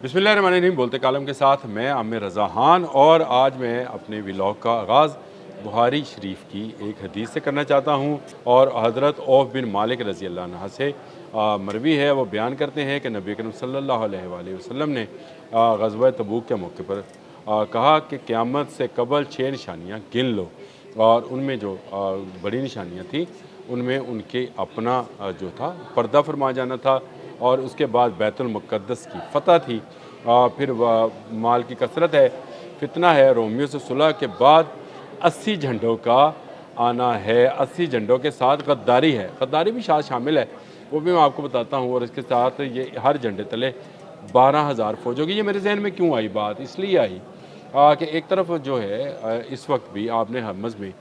बिस्मिल्लाहिर्रहमानिर्रहीम। बोलते कालम के साथ मैं आमिर रज़ा खान, और आज मैं अपने व्लॉग का आगाज़ बुखारी शरीफ की एक हदीस से करना चाहता हूँ। और हज़रत औफ़ बिन मालिक रज़ी अल्लाह अन्हु से मरवी है, वो बयान करते हैं कि नबी करीम सल्लल्लाहु अलैहि वसल्लम ने ग़ज़वा तबूक के मौके पर कहा कि क़यामत से कबल 6 निशानियाँ गिन लो। और उनमें जो बड़ी निशानियाँ थी, उनमें उनके अपना जो था पर्दा फरमा जाना था, और उसके बाद बैतुल मुक़द्दस की फ़तह थी। फिर माल की कसरत है, फितना है, रोमियो से सुलह के बाद 80 झंडों का आना है। 80 झंडों के साथ गद्दारी है, गद्दारी भी शामिल है, वो भी मैं आपको बताता हूँ। और इसके साथ ये हर झंडे तले 12,000 फ़ौज होगी। ये मेरे जहन में क्यों आई बात, इसलिए आई कि एक तरफ जो है इस वक्त भी आपने हरमज़ में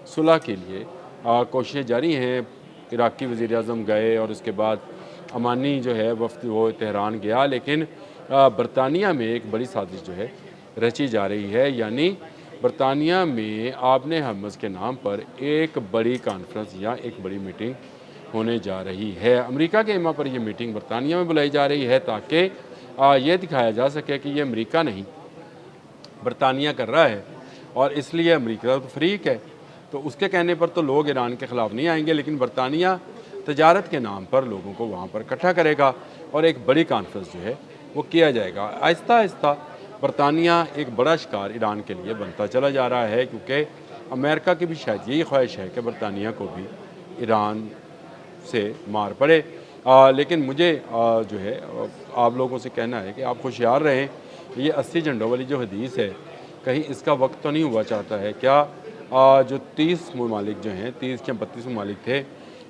सुलह के लिए कोशिशें जारी हैं। इराक़ी वज़ीर-ए-आज़म गए, और उसके बाद अमानी जो है वफ़द वो तेहरान गया, लेकिन बरतानिया में एक बड़ी साजिश जो है रची जा रही है। यानी बरतानिया में आपने हरमज़ के नाम पर एक बड़ी कॉन्फ्रेंस या एक बड़ी मीटिंग होने जा रही है। अमेरिका के इमा पर यह मीटिंग बरतानिया में बुलाई जा रही है, ताकि ये दिखाया जा सके कि ये अमेरिका नहीं बरतानिया कर रहा है, और इसलिए अमेरिका तो फ़रीक है, तो उसके कहने पर तो लोग ईरान के ख़िलाफ़ नहीं आएंगे, लेकिन बरतानिया तजारत के नाम पर लोगों को वहाँ पर इकट्ठा करेगा, और एक बड़ी कॉन्फ्रेंस जो है वो किया जाएगा। आहिस्ता आहिस्ता बरतानिया एक बड़ा शिकार ईरान के लिए बनता चला जा रहा है, क्योंकि अमेरिका की भी शायद यही ख्वाहिश है कि बरतानिया को भी ईरान से मार पड़े। लेकिन मुझे जो है आप लोगों से कहना है कि आप होशियार रहें। ये 80 झंडों वाली जो हदीस है, कहीं इसका वक्त तो नहीं हुआ चाहता है क्या? जो 30 ममालिक जो हैं, 30 या 32 ममालिक थे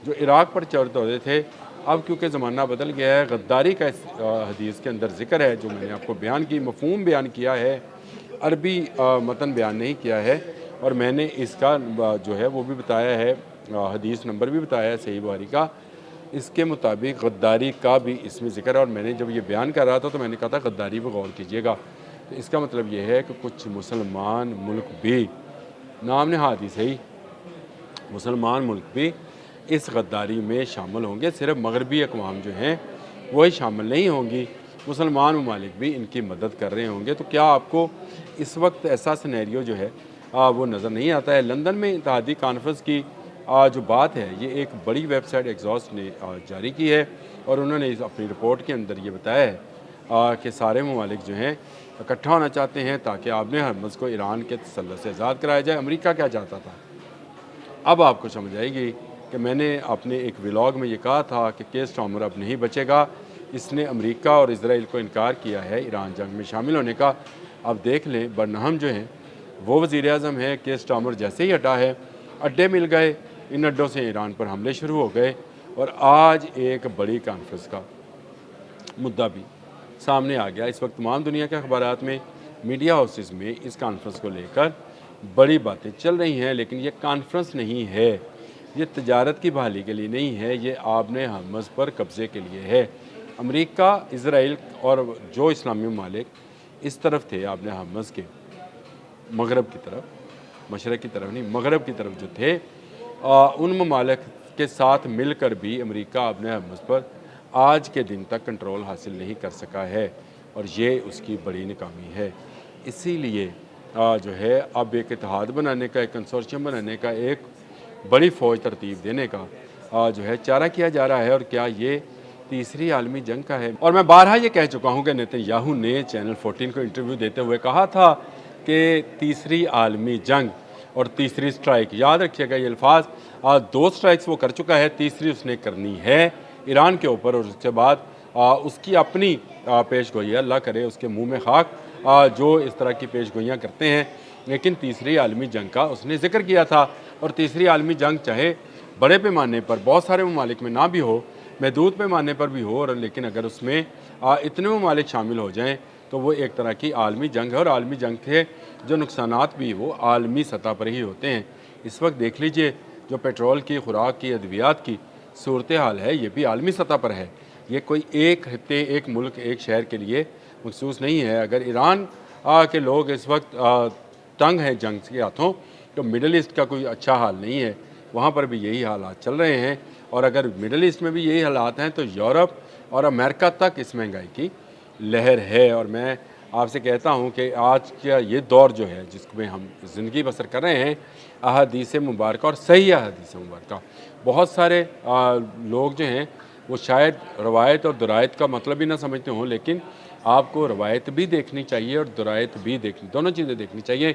जो इराक़ पर चढ़ते होते थे, अब क्योंकि ज़माना बदल गया है, गद्दारी का इस हदीस के अंदर ज़िक्र है, जो मैंने आपको बयान की, मफ़हूम बयान किया है, अरबी मतन बयान नहीं किया है। और मैंने इसका जो है वो भी बताया है, हदीस नंबर भी बताया है सही बुखारी का। इसके मुताबिक गद्दारी का भी इसमें ज़िक्र है, और मैंने जब ये बयान कर रहा था तो मैंने कहा था गद्दारी पर गौर कीजिएगा। तो इसका मतलब ये है कि कुछ मुसलमान मुल्क भी, नाम नहाद ही सही, मुसलमान मुल्क भी इस गद्दारी में शामिल होंगे। सिर्फ मगरबी अक़वाम जो हैं वही शामिल नहीं होंगी, मुसलमान ममालिक भी इनकी मदद कर रहे होंगे। तो क्या आपको इस वक्त ऐसा सिनेरियो जो है वो नज़र नहीं आता है? लंदन में इत्तेहादी कॉन्फ्रेंस की जो बात है, ये एक बड़ी वेबसाइट एग्जॉस्ट ने जारी की है, और उन्होंने अपनी रिपोर्ट के अंदर ये बताया है कि सारे ममालिक जो हैं इकट्ठा होना चाहते हैं, ताकि आपने हरमज़ को ईरान के तसल्लुत से आज़ाद कराया जाए। अमेरिका क्या चाहता था, अब आपको समझ आएगी कि मैंने अपने एक व्लॉग में ये कहा था कि कीर स्टार्मर अब नहीं बचेगा। इसने अमेरिका और इजराइल को इनकार किया है ईरान जंग में शामिल होने का। अब देख लें, बर्नहम जो हैं वो वज़ीर-ए-आज़म है, कीर स्टार्मर जैसे ही हटा है, अड्डे मिल गए, इन अड्डों से ईरान पर हमले शुरू हो गए, और आज एक बड़ी कॉन्फ्रेंस का मुद्दा भी सामने आ गया। इस वक्त तमाम दुनिया के अखबारात में, मीडिया हाउसेस में इस कॉन्फ्रेंस को लेकर बड़ी बातें चल रही हैं, लेकिन ये कॉन्फ्रेंस नहीं है, ये तजारत की बहाली के लिए नहीं है, ये आपने हरमज़ पर कब्ज़े के लिए है। अमेरिका, इजराइल और जो इस्लामी ममालिक इस तरफ थे, आपने हरमज़ के मगरब की तरफ, मशरक़ की तरफ नहीं, मगरब की तरफ जो थे, उन ममालिक के साथ मिलकर भी अमेरिका अपने हरमज़ पर आज के दिन तक कंट्रोल हासिल नहीं कर सका है, और ये उसकी बड़ी नाकामी है। इसीलिए जो है अब एक इत्तेहाद बनाने का, एक कंसोर्शियम बनाने का, एक बड़ी फ़ौज तरतीब देने का जो है चारा किया जा रहा है। और क्या ये तीसरी आलमी जंग का है? और मैं बारहा ये कह चुका हूँ कि नेतन्याहू ने चैनल 14 को इंटरव्यू देते हुए कहा था कि तीसरी आलमी जंग और तीसरी स्ट्राइक, याद रखिएगा ये अल्फाज, 2 स्ट्राइक्स वो कर चुका है, तीसरी उसने करनी है ईरान के ऊपर। और उसके बाद उसकी अपनी पेश गोई, अल्लाह करे उसके मुँह में खाक जो इस तरह की पेश गोइयाँ करते हैं, लेकिन तीसरी आलमी जंग का उसने ज़िक्र किया था। और तीसरी आलमी जंग चाहे बड़े पैमाने पर बहुत सारे ममालिक में ना भी हो, महदूद पैमाने पर भी हो, और लेकिन अगर उसमें इतने ममालिक शामिल हो जाएँ तो वो एक तरह की आलमी जंग है। और आलमी जंग के जो नुकसानात भी वो आलमी सतह पर ही होते हैं। इस वक्त देख लीजिए, जो पेट्रोल की, खुराक की, अद्वियात की सूरत हाल है, ये भी आलमी सतह पर है। ये कोई एक खित्ते, एक मुल्क, एक शहर के लिए मखसूस नहीं है। अगर ईरान के लोग इस वक्त तंग हैं जंग के हाथों, तो मिडल ईस्ट का कोई अच्छा हाल नहीं है, वहाँ पर भी यही हालात चल रहे हैं। और अगर मिडल ईस्ट में भी यही हालात हैं, तो यूरोप और अमेरिका तक इस महंगाई की لہر ہے، اور میں آپ سے کہتا ہوں کہ آج کا یہ دور جو ہے جس میں ہم زندگی بسر کر رہے ہیں، احادیث مبارکہ اور صحیح احادیث مبارکہ، بہت سارے لوگ جو ہیں وہ شاید روایت اور درایت کا مطلب ہی نہ سمجھتے ہوں، لیکن آپ کو روایت بھی دیکھنی چاہیے اور درایت بھی دیکھنی، دونوں چیزیں دیکھنی چاہیے۔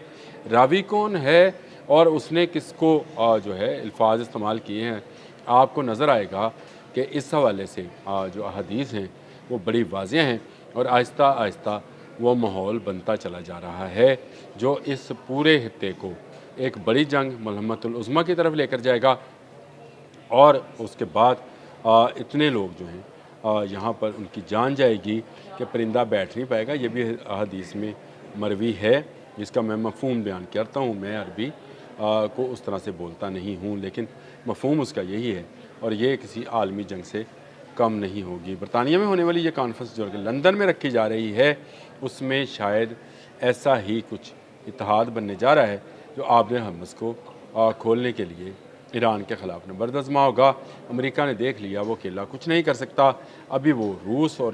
راوی کون ہے اور اس نے کس کو جو ہے الفاظ استعمال کیے ہیں، آپ کو نظر آئے گا کہ اس حوالے سے جو احادیث ہیں وہ بڑی واضح ہیں، اور آہستہ آہستہ وہ ماحول بنتا چلا جا رہا ہے جو اس پورے خطے کو ایک بڑی جنگ ملحمۃ العظمیٰ کی طرف لے کر جائے گا، اور اس کے بعد اتنے لوگ جو ہیں یہاں پر ان کی جان جائے گی کہ پرندہ بیٹھ نہیں پائے گا۔ یہ بھی حدیث میں مروی ہے، جس کا میں مفہوم بیان کرتا ہوں۔ میں عربی کو اس طرح سے بولتا نہیں ہوں، لیکن مفہوم اس کا یہی ہے، اور یہ کسی عالمی جنگ سے کم نہیں ہوگی۔ برطانیہ میں ہونے والی یہ کانفرنس جو کہ لندن میں رکھی جا رہی ہے، اس میں شاید ایسا ہی کچھ اتحاد بننے جا رہا ہے جو آبِ حرمز کو کھولنے کے لیے ایران کے خلاف نبرد آزما ہوگا۔ امریکہ نے دیکھ لیا وہ اکیلا کچھ نہیں کر سکتا، ابھی وہ روس اور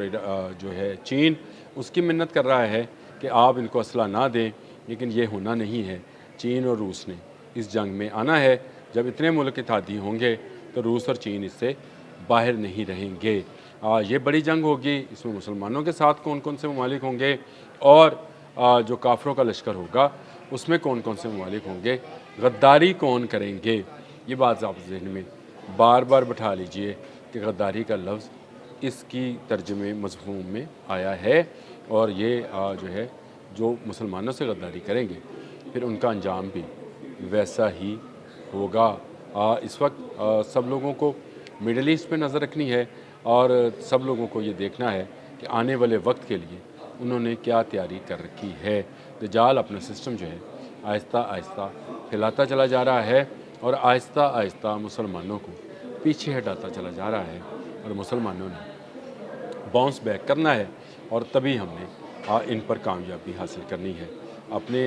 جو ہے چین اس کی منت کر رہا ہے کہ آپ ان کو اسلحہ نہ دیں، لیکن یہ ہونا نہیں ہے۔ چین اور روس نے اس جنگ میں آنا ہے۔ جب اتنے ملک اتحادی ہوں گے تو روس اور چین اس سے باہر نہیں رہیں گے۔ یہ بڑی جنگ ہوگی، اس میں مسلمانوں کے ساتھ کون کون سے ممالک ہوں گے، اور جو کافروں کا لشکر ہوگا اس میں کون کون سے ممالک ہوں گے، غداری کون کریں گے۔ یہ بات آپ ذہن میں بار بار بٹھا لیجئے کہ غداری کا لفظ اس کی ترجمے مفہوم میں آیا ہے، اور یہ جو ہے جو مسلمانوں سے غداری کریں گے پھر ان کا انجام بھی ویسا ہی ہوگا۔ اس وقت سب لوگوں کو مڈل ایسٹ پہ نظر رکھنی ہے، اور سب لوگوں کو یہ دیکھنا ہے کہ آنے والے وقت کے لیے انہوں نے کیا تیاری کر رکھی ہے۔ دجال اپنا سسٹم جو ہے آہستہ آہستہ پھیلاتا چلا جا رہا ہے، اور آہستہ آہستہ مسلمانوں کو پیچھے ہٹاتا چلا جا رہا ہے، اور مسلمانوں نے باؤنس بیک کرنا ہے، اور تبھی ہم نے ان پر کامیابی حاصل کرنی ہے۔ اپنے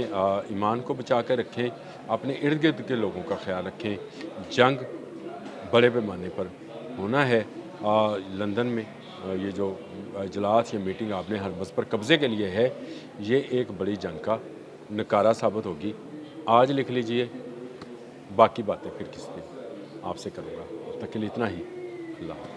ایمان کو بچا کر رکھیں، اپنے ارد گرد کے لوگوں کا خیال رکھیں۔ جنگ بڑے پیمانے پر ہونا ہے۔ لندن میں یہ جو اجلاس یا میٹنگ آپ نے حرمز پر قبضے کے لیے ہے، یہ ایک بڑی جنگ کا نکارہ ثابت ہوگی۔ آج لکھ لیجئے، باقی باتیں پھر کس دن آپ سے کروں گا۔ اب تک کے لیے اتنا ہی۔ اللہ حافظ۔